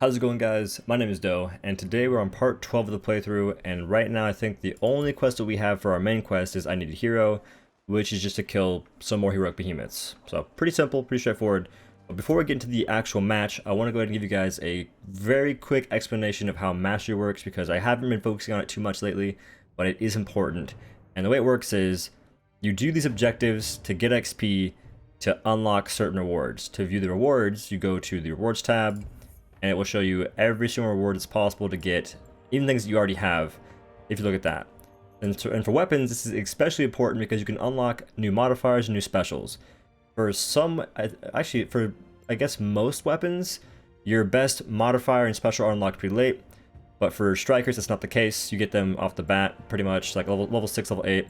How's it going, guys? My name is Doe, and today we're on part 12 of the playthrough, and right now I think the only quest that we have for our main quest is I Need a Hero, which is just to kill some more heroic behemoths. So, pretty simple, pretty straightforward. But before we get into the actual match, I want to go ahead and give you guys a very quick explanation of how Mastery works, because I haven't been focusing on it too much lately, but it is important. And the way it works is, you do these objectives to get XP to unlock certain rewards. To view the rewards, you go to the Rewards tab, and it will show you every single reward that's possible to get, even things that you already have, if you look at that. And for weapons, this is especially important because you can unlock new modifiers and new specials. For some, actually, for I guess most weapons, your best modifier and special are unlocked pretty late. But for strikers, that's not the case. You get them off the bat, pretty much, like level 6, level 8.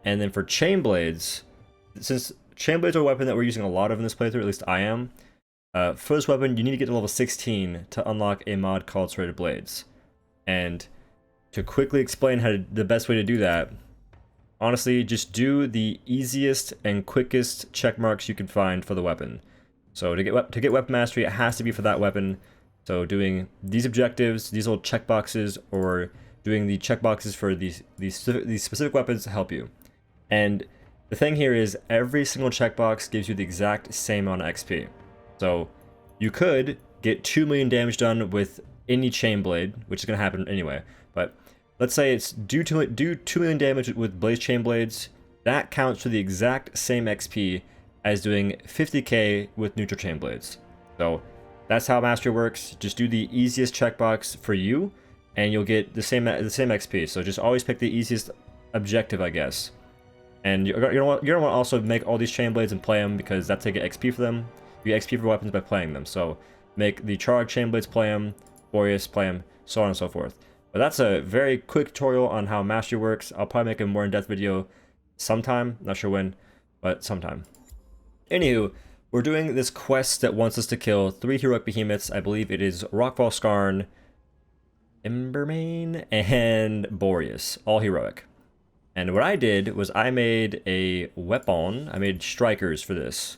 And then for chain blades, since chain blades are a weapon that we're using a lot of in this playthrough, at least I am, for this weapon, you need to get to level 16 to unlock a mod called Serrated Blades. And to quickly explain the best way to do that, honestly, just do the easiest and quickest check marks you can find for the weapon. So to get weapon mastery, it has to be for that weapon. So doing these objectives, these little checkboxes, or doing the checkboxes for these specific weapons to help you. And the thing here is, every single checkbox gives you the exact same amount of XP. So you could get 2 million damage done with any chain blade, which is going to happen anyway. But let's say it's do 2 million damage with blaze chain blades. That counts for the exact same XP as doing 50k with neutral chain blades. So that's how Mastery works. Just do the easiest checkbox for you, and you'll get the same XP. So just always pick the easiest objective, I guess. And you're gonna want to also make all these chain blades and play them, because that's how you get XP for them. You get XP for weapons by playing them. So make the Charrog chain blades, play them, Boreas, play them, so on and so forth. But that's a very quick tutorial on how Mastery works. I'll probably make a more in-depth video sometime, not sure when, but sometime. Anywho, we're doing this quest that wants us to kill 3 heroic behemoths. I believe it is Rockfall Skarn, Embermane, and Boreas, all heroic. And what I did was I made a weapon. I made strikers for this.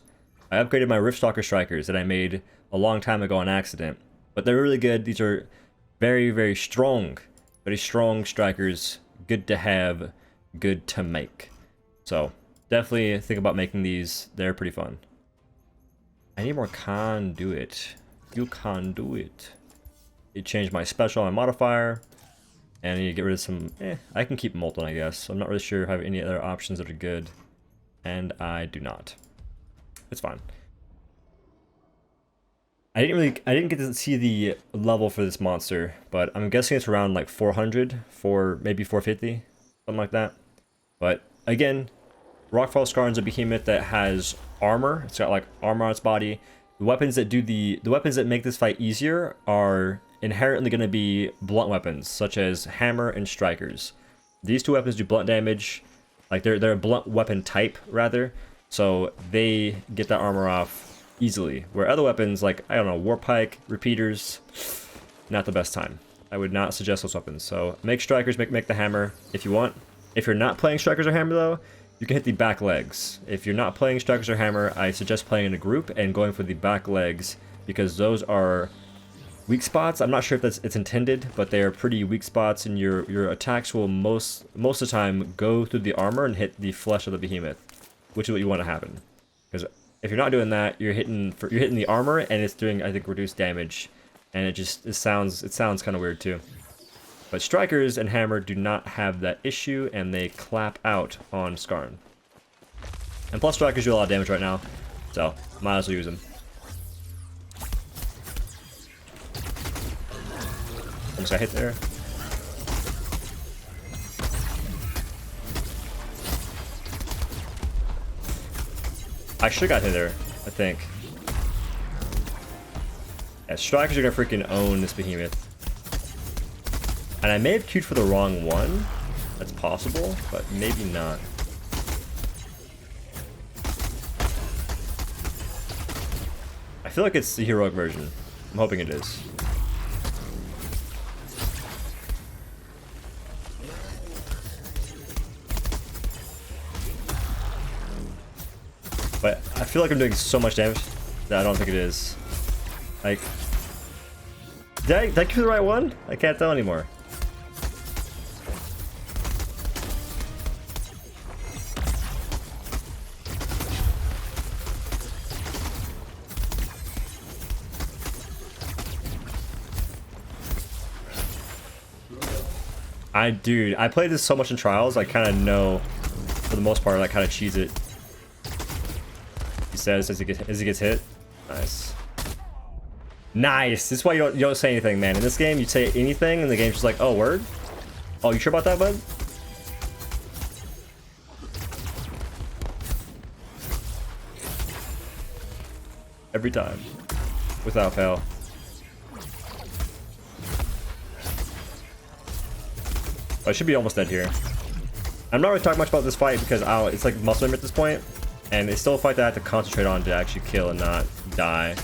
I upgraded my Riftstalker strikers that I made a long time ago on accident. But they're really good. These are very, very strong strikers. Good to have, good to make. So definitely think about making these. They're pretty fun. I need more conduit. You can do it. It changed my special on my modifier. And I need to get rid of some... I can keep Molten, I guess. I'm not really sure if I have any other options that are good. And I do not. It's fine. I didn't get to see the level for this monster, but I'm guessing it's around like 400, maybe 450, something like that. But again, Rockfall Skarn is a behemoth that has armor. It's got like armor on its body. The weapons that make this fight easier are inherently going to be blunt weapons, such as hammer and strikers. These two weapons do blunt damage, like they're a blunt weapon type rather. So they get that armor off easily. Where other weapons like, I don't know, warpike, repeaters, not the best time. I would not suggest those weapons. So make strikers, make the hammer if you want. If you're not playing strikers or hammer though, you can hit the back legs. If you're not playing strikers or hammer, I suggest playing in a group and going for the back legs, because those are weak spots. I'm not sure if it's intended, but they are pretty weak spots, and your attacks will most of the time go through the armor and hit the flesh of the behemoth, which is what you want to happen. Because if you're not doing that, you're hitting the armor, and it's doing, I think, reduced damage, and it sounds kind of weird too. But strikers and hammer do not have that issue, and they clap out on Skarn. And plus strikers do a lot of damage right now, so might as well use them. Almost got hit there. I should got hit there, I think. Yeah, strikers are gonna freaking own this behemoth. And I may have queued for the wrong one. That's possible, but maybe not. I feel like it's the heroic version. I'm hoping it is. But I feel like I'm doing so much damage that I don't think it is. Like, Did I do the right one? I can't tell anymore. Dude, I played this so much in Trials, I kind of know, for the most part, I kind of cheese it. He says as he gets hit. Nice. Nice! This is why you don't say anything, man. In this game, you say anything, and the game's just like, oh, word? Oh, you sure about that, bud? Every time. Without fail. I should be almost dead here. I'm not really talking much about this fight because it's like muscle memory at this point, and it's still a fight that I have to concentrate on to actually kill and not die.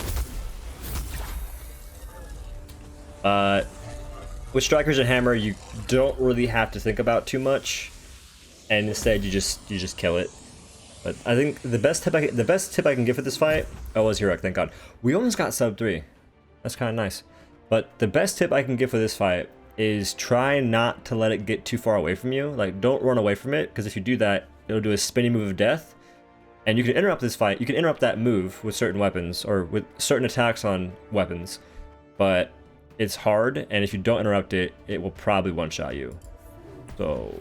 With Strikers and Hammer, you don't really have to think about too much, and instead you just kill it. But I think the best tip I can give for this fight, oh, was Heroic, thank God. We almost got sub 3. That's kind of nice. But the best tip I can give for this fight is try not to let it get too far away from you. Like, don't run away from it, because if you do that, it'll do a spinning move of death, and you can interrupt this fight. You can interrupt that move with certain weapons, or with certain attacks on weapons, but it's hard, and if you don't interrupt it, it will probably one-shot you. So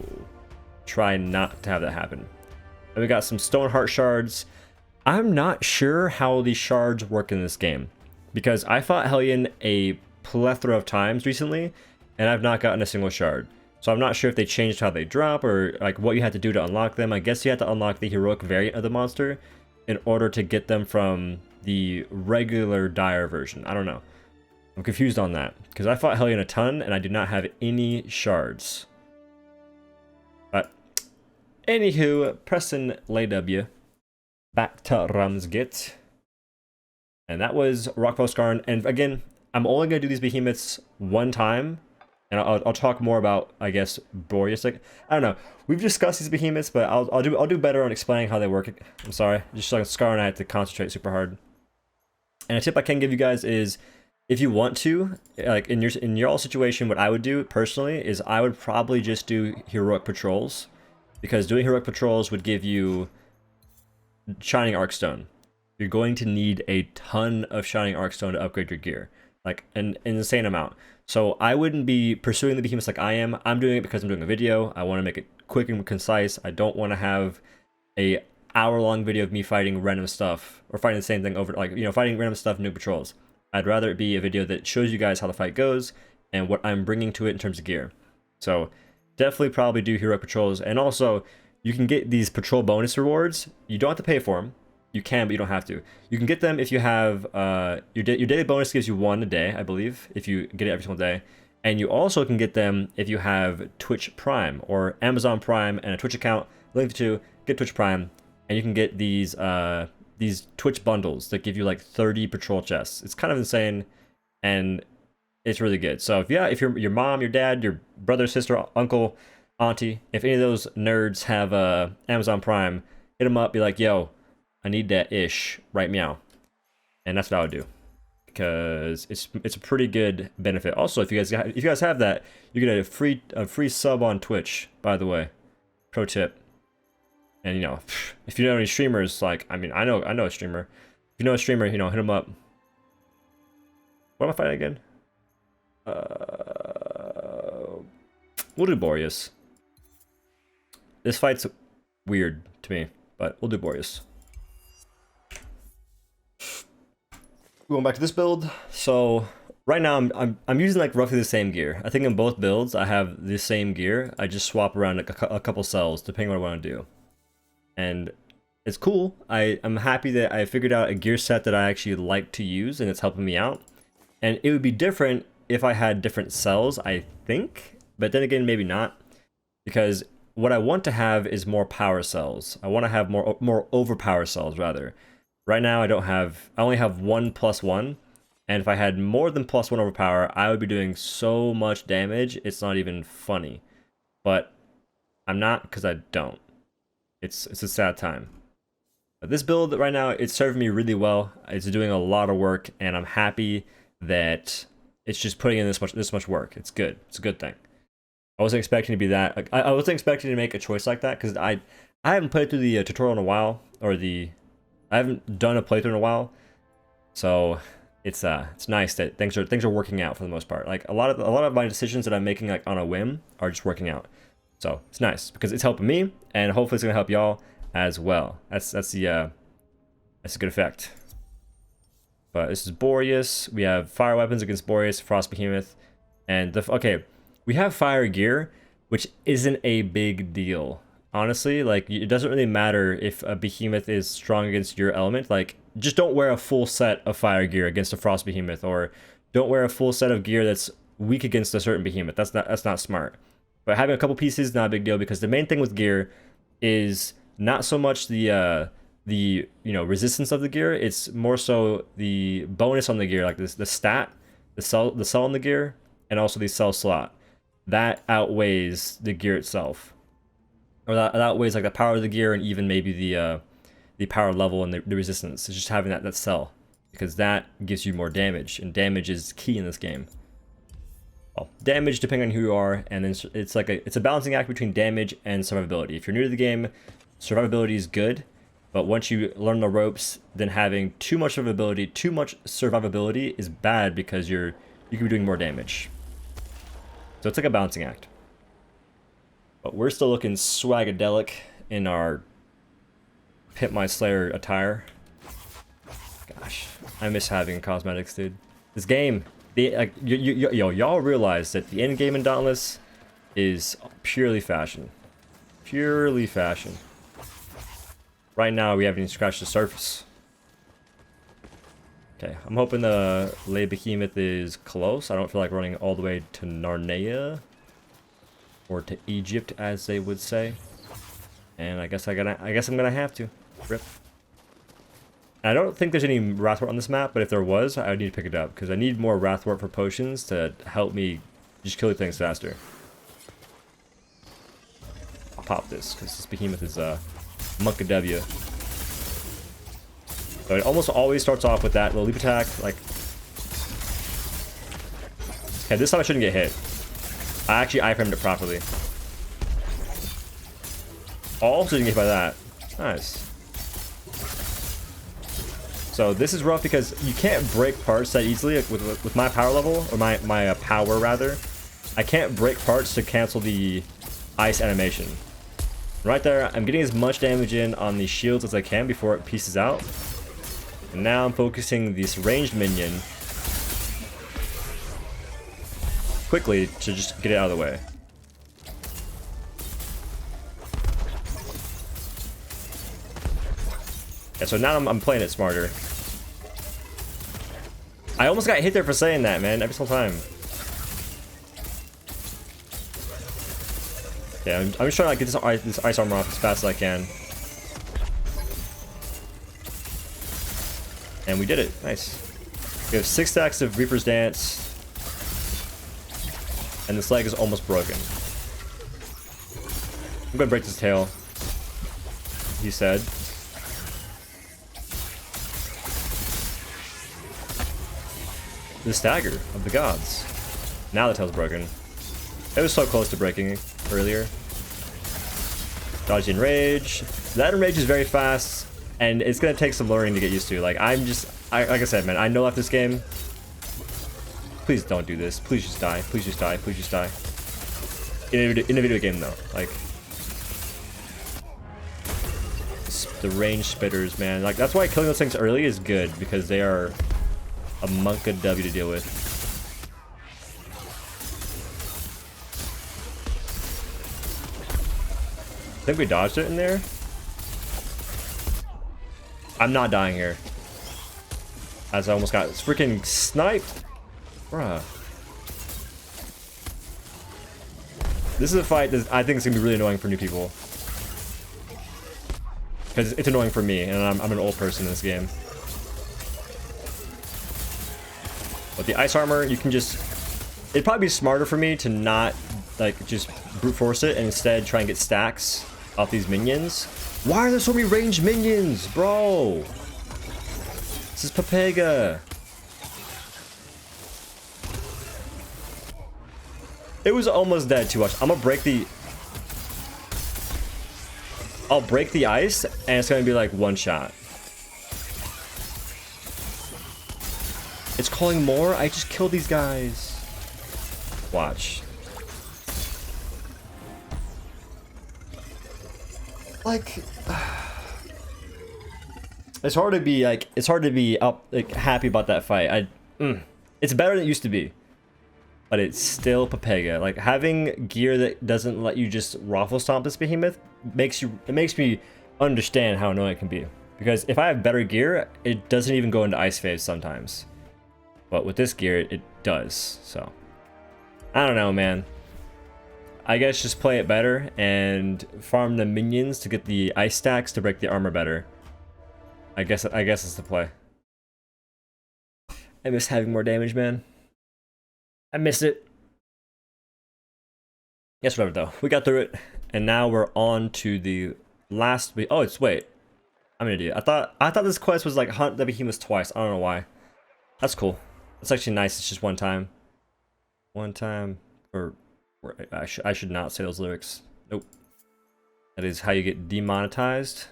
try not to have that happen. And we got some Stoneheart shards. I'm not sure how these shards work in this game, because I fought Hellion a plethora of times recently, and I've not gotten a single shard. So I'm not sure if they changed how they drop, or like what you had to do to unlock them. I guess you had to unlock the heroic variant of the monster in order to get them from the regular dire version. I don't know. I'm confused on that, because I fought Hellion a ton, and I did not have any shards. But anywho, pressing Lay W. Back to Ramsgit. And that was Rockfall Skarn. And again, I'm only going to do these behemoths one time. And I'll talk more about, I guess, Boreas. Like, I don't know. We've discussed these behemoths, but I'll do better on explaining how they work. I'm sorry. Just like Scar and I had to concentrate super hard. And a tip I can give you guys is, if you want to, like in your all situation, what I would do personally is I would probably just do heroic patrols, because doing heroic patrols would give you Shining Arkstone. You're going to need a ton of Shining Arkstone to upgrade your gear, like an insane amount. So I wouldn't be pursuing the behemoths like I am. I'm doing it because I'm doing a video. I want to make it quick and concise. I don't want to have a hour-long video of me fighting random stuff, or fighting the same thing over, like, you know, fighting random stuff in new patrols. I'd rather it be a video that shows you guys how the fight goes and what I'm bringing to it in terms of gear. So definitely probably do heroic patrols. And also, you can get these patrol bonus rewards. You don't have to pay for them. You can, but you don't have to. You can get them if you have, your daily bonus gives you 1 a day, I believe, if you get it every single day. And you also can get them if you have Twitch Prime, or Amazon Prime and a Twitch account. Link to get Twitch Prime, and you can get these Twitch bundles that give you like 30 patrol chests. It's kind of insane, and it's really good. So if your mom, your dad, your brother, sister, uncle, auntie, if any of those nerds have Amazon Prime, hit them up, be like, yo, I need that ish, right meow. And that's what I would do, because it's a pretty good benefit. Also, if you guys have that, you get a free sub on Twitch, by the way. Pro tip. And you know, if you know any streamers, like, I mean, I know a streamer. If you know a streamer, you know, hit him up. What am I fighting again? We'll do Boreas. This fight's weird to me, but we'll do Boreas. Going back to this build, so right now I'm using like roughly the same gear. I think in both builds I have the same gear. I just swap around a couple cells depending on what I want to do, and it's cool. I'm happy that I figured out a gear set that I actually like to use, and it's helping me out. And it would be different if I had different cells, I think, but then again, maybe not, because what I want to have is more power cells. I want to have more overpower cells rather. Right now I only have 1 +1, and if I had more than +1 overpower, I would be doing so much damage, it's not even funny. But I'm not, because I don't. It's a sad time. But this build right now, it's serving me really well. It's doing a lot of work, and I'm happy that it's just putting in this much work. It's good. It's a good thing. I wasn't expecting to be that. Like, I wasn't expecting to make a choice like that because I haven't played through the tutorial in a while, or I haven't done a playthrough in a while. So it's nice that things are working out for the most part. Like a lot of my decisions that I'm making like on a whim are just working out. So it's nice because it's helping me, and hopefully it's gonna help y'all as well. That's a good effect. But this is Boreas. We have fire weapons against Boreas, Frost Behemoth, and okay. We have fire gear, which isn't a big deal. Honestly, like, it doesn't really matter if a behemoth is strong against your element. Like, just don't wear a full set of fire gear against a frost behemoth, or don't wear a full set of gear that's weak against a certain behemoth. That's not smart. But having a couple pieces, not a big deal, because the main thing with gear is not so much the resistance of the gear. It's more so the bonus on the gear, like the stat, the cell on the gear, and also the cell slot. That outweighs the gear itself, or that outweighs like the power of the gear, and even maybe the power level and the resistance. It's just having that cell, because that gives you more damage, and damage is key in this game. Well, damage depending on who you are, and then it's a balancing act between damage and survivability. If you're new to the game, survivability is good, but once you learn the ropes, then having too much survivability is bad, because you can be doing more damage. So it's like a balancing act. But we're still looking swagadelic in our Pit My Slayer attire. Gosh, I miss having cosmetics, dude. This game, y'all realize that the end game in Dauntless is purely fashion. Purely fashion. Right now, we haven't even scratched the surface. Okay, I'm hoping the Lay Behemoth is close. I don't feel like running all the way to Narnia, or to Egypt, as they would say. And I guess I'm gonna have to. Rip. I don't think there's any Wrathwort on this map, but if there was, I would need to pick it up, because I need more Wrathwort for potions to help me just kill things faster. I'll pop this, because this Behemoth is Monk of W. So it almost always starts off with that little leap attack, like... Okay, this time I shouldn't get hit. I actually iframed it properly. Also didn't get hit by that. Nice. So this is rough because you can't break parts that easily, like with my power level, or my power rather. I can't break parts to cancel the ice animation. Right there, I'm getting as much damage in on the shields as I can before it pieces out. And now I'm focusing this ranged minion quickly to just get it out of the way. Yeah, so now I'm playing it smarter. I almost got hit there for saying that, man, every single time. Yeah, I'm just trying to get this ice armor off as fast as I can. And we did it. Nice. We have 6 stacks of Reaper's Dance. And this leg is almost broken. I'm gonna break this tail, he said. The stagger of the gods. Now the tail's broken. It was so close to breaking earlier. Dodge the enrage. That enrage is very fast, and it's gonna take some learning to get used to. Like, like I said, man, I know after this game. Please don't do this. Please just die. Please just die. Please just die. In a video game, though, like the range spitters, man. Like, that's why killing those things early is good, because they are a monk of W to deal with. I think we dodged it in there. I'm not dying here, as I almost got freaking sniped. Bruh. This is a fight that I think is going to be really annoying for new people. Because it's annoying for me, and I'm an old person in this game. But the ice armor, you can just... It'd probably be smarter for me to not, like, just brute force it, and instead try and get stacks off these minions. Why are there so many ranged minions, bro? This is Papega. It was almost dead too much. I'm gonna break the... I'll break the ice, and it's gonna be like one shot. It's calling more? I just killed these guys. Watch. Like... It's hard to be like, it's hard to be up like happy about that fight. It's better than it used to be, but it's still Pepega. Like having gear that doesn't let you just raffle stomp this behemoth makes me understand how annoying it can be. Because if I have better gear, it doesn't even go into ice phase sometimes. But with this gear, it does. So I don't know, man. I guess just play it better and farm the minions to get the ice stacks to break the armor better. I guess it's the play. I miss having more damage, man. I miss it. Yes, whatever though. We got through it, and now we're on to the last. Oh, wait. I'm an idiot. I thought this quest was like hunt the behemoths twice. I don't know why. That's cool. It's actually nice. It's just one time. One time, or I should not say those lyrics. Nope. That is how you get demonetized.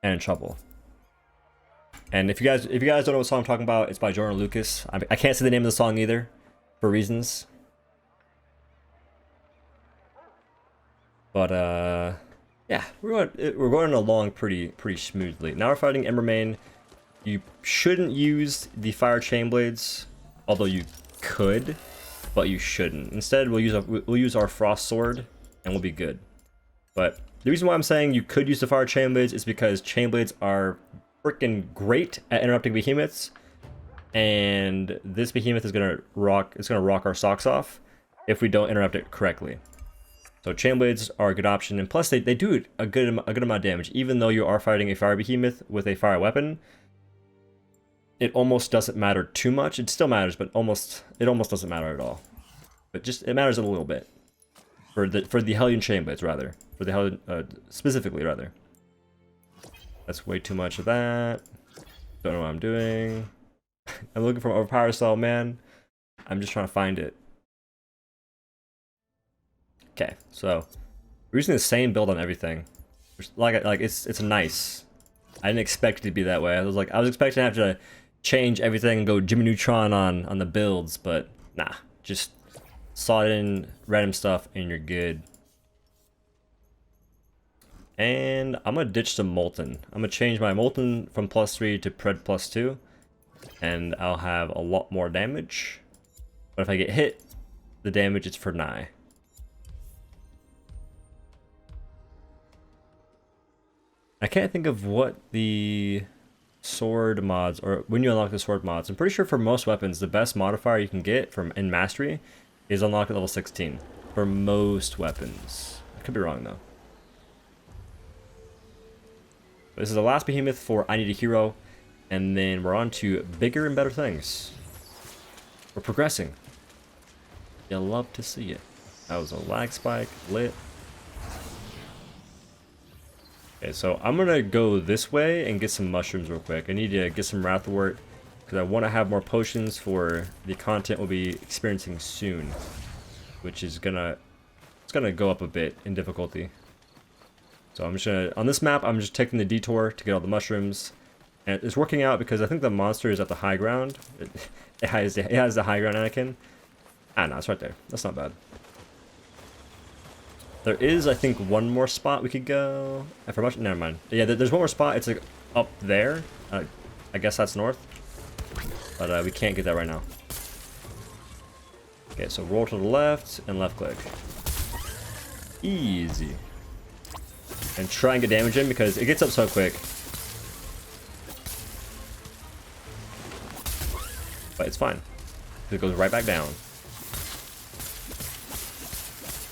And in trouble. And if you guys don't know what song I'm talking about, it's by Jordan Lucas. I can't say the name of the song either, for reasons. But yeah, we're going along pretty smoothly. Now we're fighting Embermane. You shouldn't use the fire chain blades, although you could, but you shouldn't. Instead, we'll use our frost sword, and we'll be good. But the reason why I'm saying you could use the fire chain blades is because chain blades are freaking great at interrupting behemoths, and this behemoth is gonna rock our socks off if we don't interrupt it correctly. So chain blades are a good option, and plus they do a good amount of damage. Even though you are fighting a fire behemoth with a fire weapon, it almost doesn't matter too much. It still matters, but it almost doesn't matter at all. But just it matters a little bit for the Hellion chain blades rather. For the Hellion specifically rather. That's way too much of that. Don't know what I'm doing. I'm looking for an overpower cell, man. I'm just trying to find it. Okay, so we're using the same build on everything. Like it's nice. I didn't expect it to be that way. I was expecting to have to change everything and go Jimmy Neutron on the builds, but nah, just slot in random stuff and you're good. And I'm gonna ditch some Molten. I'm gonna change my Molten from +3 to Pred +2, and I'll have a lot more damage. But if I get hit, the damage is for nigh. I can't think of what the sword mods, or when you unlock the sword mods. I'm pretty sure for most weapons, the best modifier you can get in Mastery is unlocked at level 16. For most weapons. I could be wrong though. This is the last behemoth for I Need a Hero, and then we're on to bigger and better things. We're progressing. You'll love to see it. That was a lag spike, lit. Okay, so I'm gonna go this way and get some mushrooms real quick. I need to get some Wrathwort because I want to have more potions for the content we'll be experiencing soon, which is gonna go up a bit in difficulty. So I'm just gonna, on this map, I'm just taking the detour to get all the mushrooms, and it's working out because I think the monster is at the high ground. It has the high ground, Anakin. Ah, no, it's right there. That's not bad. There is, I think, one more spot we could go. Never mind. Yeah, there's one more spot. It's like up there. I guess that's north, but we can't get that right now. Okay, so roll to the left and left click. Easy. And try and get damage in because it gets up so quick. But it's fine. It goes right back down.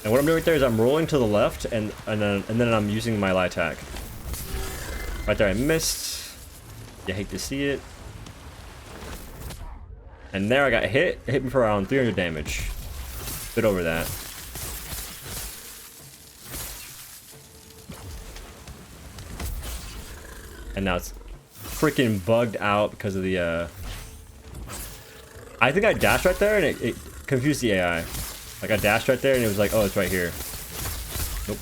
And what I'm doing right there is I'm rolling to the left and then I'm using my light attack. Right there I missed. You hate to see it. And there I got hit. It hit me for around 300 damage. Bit over that. And now it's freaking bugged out because of the I think I dashed right there and it confused the AI. Like I dashed right there and it was like, oh, it's right here. Nope.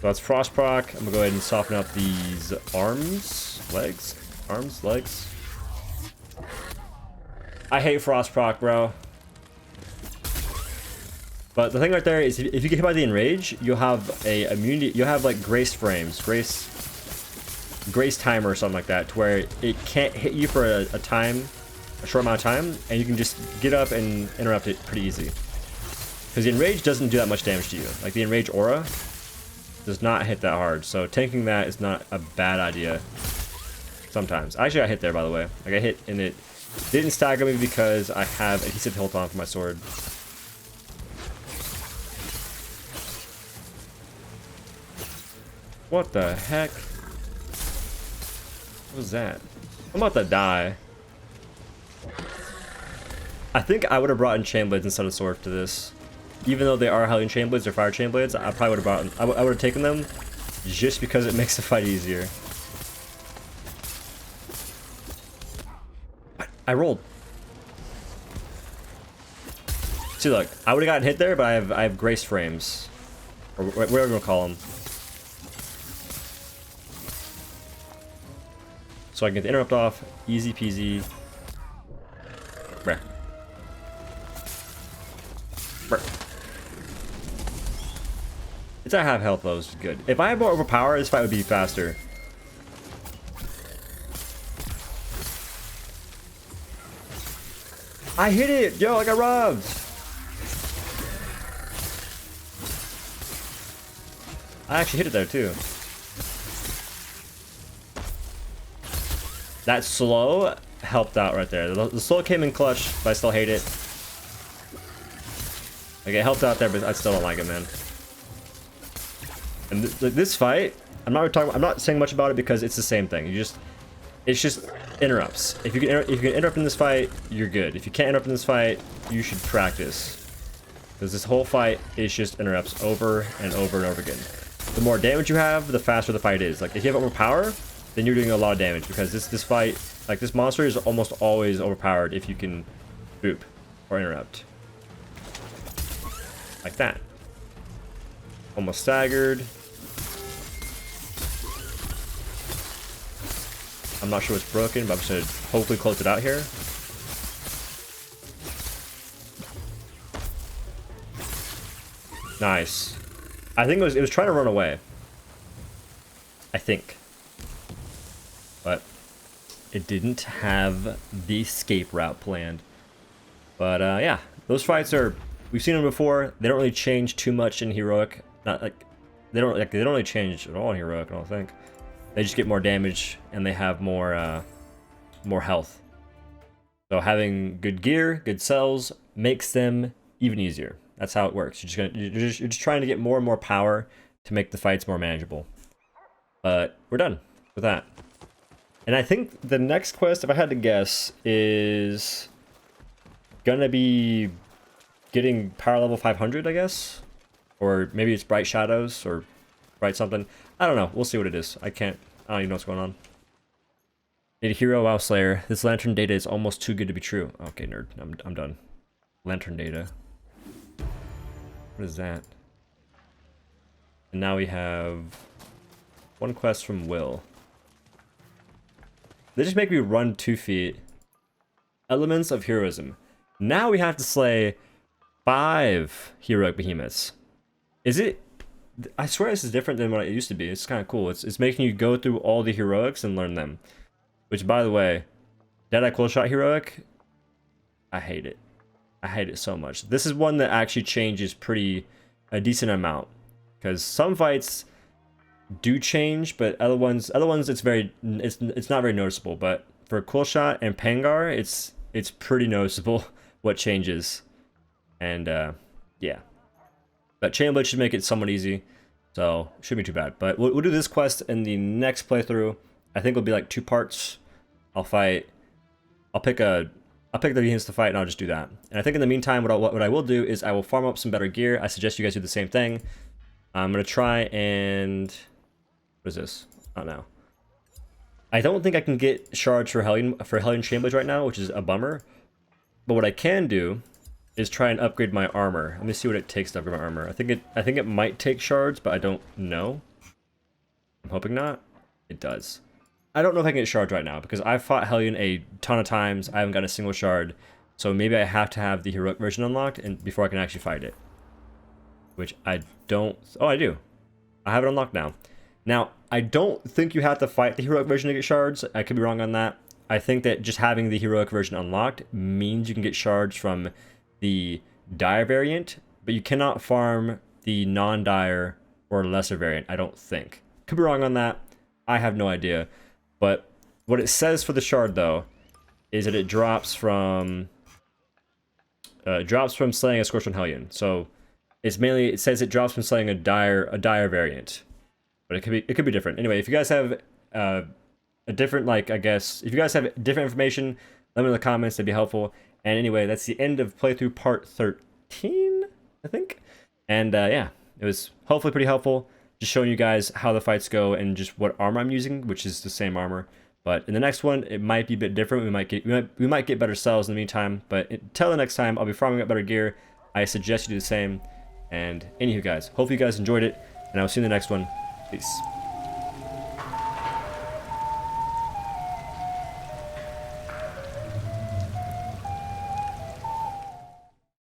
So that's frost proc. I'm gonna go ahead and soften up these arms, legs, legs. I hate frost proc, bro. But the thing right there is, if you get hit by the enrage, you'll have a immunity. You'll have like grace frames, grace timer or something like that, to where it can't hit you for a short amount of time, and you can just get up and interrupt it pretty easy. Because the enrage doesn't do that much damage to you. Like the enrage aura does not hit that hard, so tanking that is not a bad idea. Sometimes. I actually got hit there, by the way. Like I hit and it didn't stagger me because I have adhesive hilt on for my sword. What the heck? What was that? I'm about to die. I think I would have brought in chain blades instead of sword to this. Even though they are Hellion chain blades or fire chain blades, I probably would have brought. I would have taken them just because it makes the fight easier. I rolled. See, look, I would have gotten hit there, but I have grace frames, or whatever we're gonna call them. So I can get the interrupt off, easy peasy. Brr. Brr. It's at half health though, is good. If I had more overpower, this fight would be faster. I hit it! Yo, I got robbed! I actually hit it there too. That slow helped out right there. The slow came in clutch, but I still hate it. Like, it helped out there, but I still don't like it, man. And this fight, I'm not saying much about it because it's the same thing. It's just interrupts. If you can interrupt in this fight, you're good. If you can't interrupt in this fight, you should practice. Because this whole fight is just interrupts over and over and over again. The more damage you have, the faster the fight is. Like, if you have overpower, then you're doing a lot of damage, because this fight, like, this monster is almost always overpowered if you can boop or interrupt. Like that. Almost staggered. I'm not sure what's broken, but I'm just gonna hopefully close it out here. Nice. I think it was trying to run away. I think. But it didn't have the escape route planned. But yeah, those fights are, we've seen them before. They don't really change too much in heroic. Not like they don't really change at all in heroic, I don't think. They just get more damage and they have more health. So having good gear, good cells makes them even easier. That's how it works. You're just trying to get more and more power to make the fights more manageable. But we're done with that. And I think the next quest, if I had to guess, is gonna be getting power level 500, I guess? Or maybe it's Bright Shadows or Bright something. I don't know. We'll see what it is. I don't even know what's going on. Need a hero, WoW Slayer. This lantern data is almost too good to be true. Okay, nerd. I'm done. Lantern data. What is that? And now we have one quest from Will. They just make me run 2 feet. Elements of heroism. Now we have to slay 5 heroic behemoths. Is it? I swear this is different than what it used to be. It's kind of cool. It's making you go through all the heroics and learn them. Which, by the way, Deadeye Cool Shot heroic, I hate it. I hate it so much. This is one that actually changes a decent amount, because some fights do change, but other ones it's not very noticeable. But for Cool Shot and Pangar, it's pretty noticeable what changes. And yeah. But Chain Blade should make it somewhat easy, so shouldn't be too bad. But we'll do this quest in the next playthrough. I think it'll be like 2 parts. I'll pick the behemoths to fight, and I'll just do that. And I think in the meantime, what I will do is I will farm up some better gear. I suggest you guys do the same thing. I'm gonna try and what is this? Oh no. I don't think I can get shards for Hellion Chainblades right now, which is a bummer. But what I can do is try and upgrade my armor. Let me see what it takes to upgrade my armor. I think it might take shards, but I don't know. I'm hoping not. It does. I don't know if I can get shards right now because I've fought Hellion a ton of times. I haven't got a single shard. So maybe I have to have the heroic version unlocked and before I can actually fight it. Which I don't... Oh, I do. I have it unlocked now. Now, I don't think you have to fight the heroic version to get shards. I could be wrong on that. I think that just having the heroic version unlocked means you can get shards from the dire variant, but you cannot farm the non-dire or lesser variant, I don't think. Could be wrong on that. I have no idea. But what it says for the shard, though, is that it drops from slaying a Scorchstone Hellion. So it's mainly, it says it drops from slaying a dire variant. But it could be different. Anyway, if you guys have a different, like, I guess, if you guys have different information, let me know in the comments, that'd be helpful. And anyway, that's the end of playthrough part 13, I think. And yeah, it was hopefully pretty helpful. Just showing you guys how the fights go and just what armor I'm using, which is the same armor. But in the next one, it might be a bit different. We might get better cells in the meantime. But until the next time, I'll be farming up better gear. I suggest you do the same. And anywho, guys, hopefully you guys enjoyed it, and I'll see you in the next one. Peace.